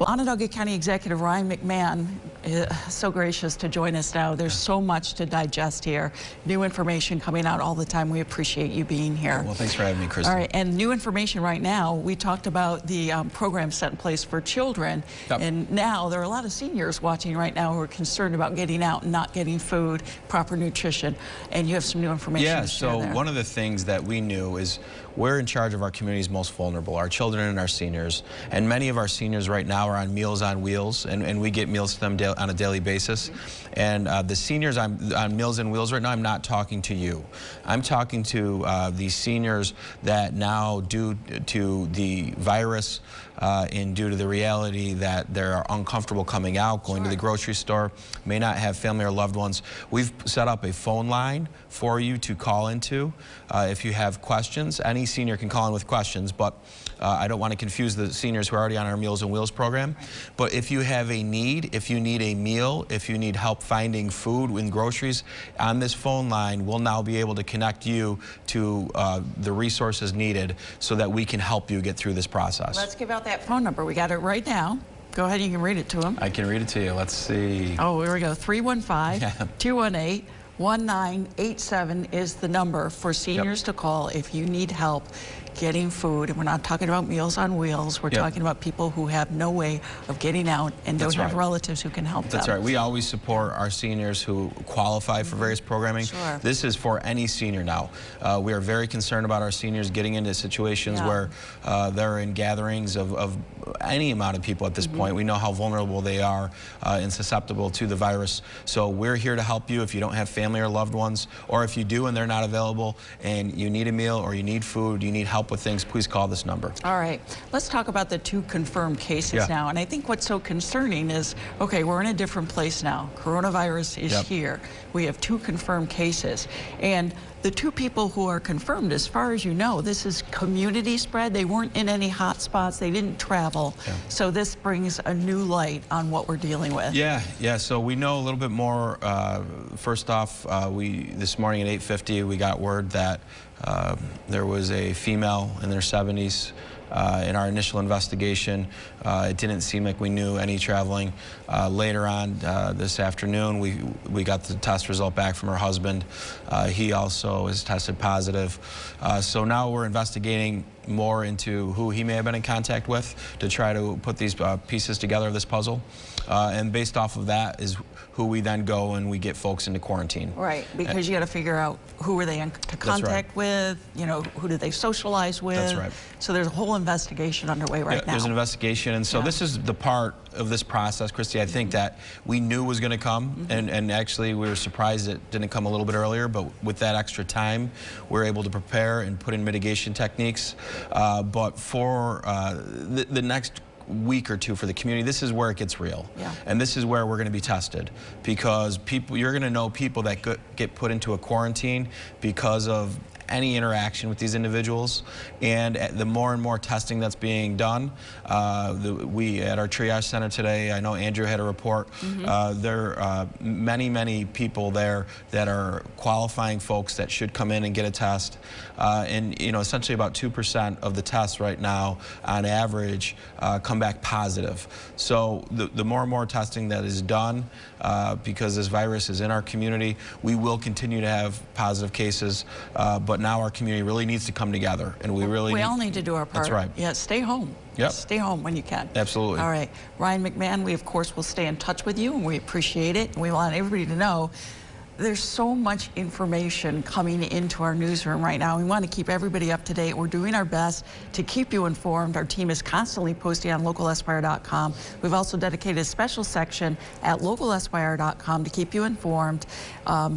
Well, Onondaga County Executive Ryan McMahon is so gracious to join us now. There's so much to digest here. New information coming out all the time. We appreciate you being here. Well, thanks for having me, Kristen. All right, and new information right now. We talked about the program set in place for children, and now there are a lot of seniors watching right now who are concerned about getting out and not getting food, proper nutrition, and you have some new information to share there. One of the things that we knew is we're in charge of our community's most vulnerable, our children and our seniors, and many of our seniors right now are on Meals on Wheels, and we get meals to them on a daily basis. And the seniors on Meals on Wheels right now, I'm not talking to you. I'm talking to the seniors that now, due to the virus and due to the reality that they're uncomfortable coming out, going to the grocery store, may not have family or loved ones, we've set up a phone line for you to call into if you have questions. Any senior can call in with questions, but I don't want to confuse the seniors who are already on our Meals on Wheels program. But if you have a need, if you need a meal, if you need help finding food and groceries, on this phone line, we'll now be able to connect you to the resources needed so that we can help you get through this process. Let's give out that phone number. We got it right now. Go ahead, you can read it to them. I can read it to you. Let's see. Oh, here we go. 315-218-1987 is the number for seniors to call if you need help getting food. And we're not talking about Meals on Wheels. We're talking about people who have no way of getting out and don't have relatives who can help them. That's right. We always support our seniors who qualify for various programming. This is for any senior now. We are very concerned about our seniors getting into situations where they're in gatherings of any amount of people at this point. We know how vulnerable they are and susceptible to the virus. So we're here to help you if you don't have family or loved ones, or if you do and they're not available and you need a meal or you need food, you need help with things, please call this number. All right, let's talk about the 2 confirmed cases now. And I think what's so concerning is, okay, we're in a different place now. Coronavirus is here. We have 2 confirmed cases. And the 2 people who are confirmed, as far as you know, this is community spread. They weren't in any hot spots. They didn't travel. So this brings a new light on what we're dealing with. So we know a little bit more. First off, this morning at 8:50, we got word that there was a female in their 70s. In our initial investigation, it didn't seem like we knew any traveling. Later on this afternoon, we got the test result back from her husband. He also is tested positive. So now we're investigating more into who he may have been in contact with to try to put these pieces together of this puzzle. And based off of that is who we then go and we get folks into quarantine. Right, because you got to figure out who were they in contact with, you know, who did they socialize with. That's right. So there's a whole investigation underway right now. There's an investigation, and so this is the part of this process, Christy, I think that we knew was going to come, and actually we were surprised it didn't come a little bit earlier, but with that extra time, we're able to prepare and put in mitigation techniques. But for the next week or 2 for the community, this is where it gets real. And this is where we're going to be tested, because you're going to know people that get put into a quarantine because of any interaction with these individuals. And the more and more testing that's being done, we at our triage center today, I know Andrew had a report, there are many people there that are qualifying folks that should come in and get a test. And you know, essentially about 2% of the tests right now on average come back positive. So the more and more testing that is done, because this virus is in our community, we will continue to have positive cases, but now our community really needs to come together, and we all need to do our part. That's right. Yeah, stay home. Stay home when you can. Absolutely. All right, Ryan McMahon, we of course will stay in touch with you, and we appreciate it. And we want everybody to know there's so much information coming into our newsroom right now. We want to keep everybody up to date. We're doing our best to keep you informed. Our team is constantly posting on localesquire.com. We've also dedicated a special section at localesquire.com to keep you informed.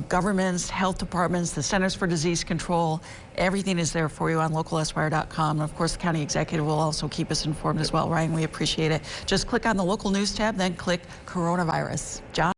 Governments, health departments, the Centers for Disease Control, everything is there for you on localesquire.com. And of course, the county executive will also keep us informed as well. Ryan, we appreciate it. Just click on the local news tab, then click coronavirus. John?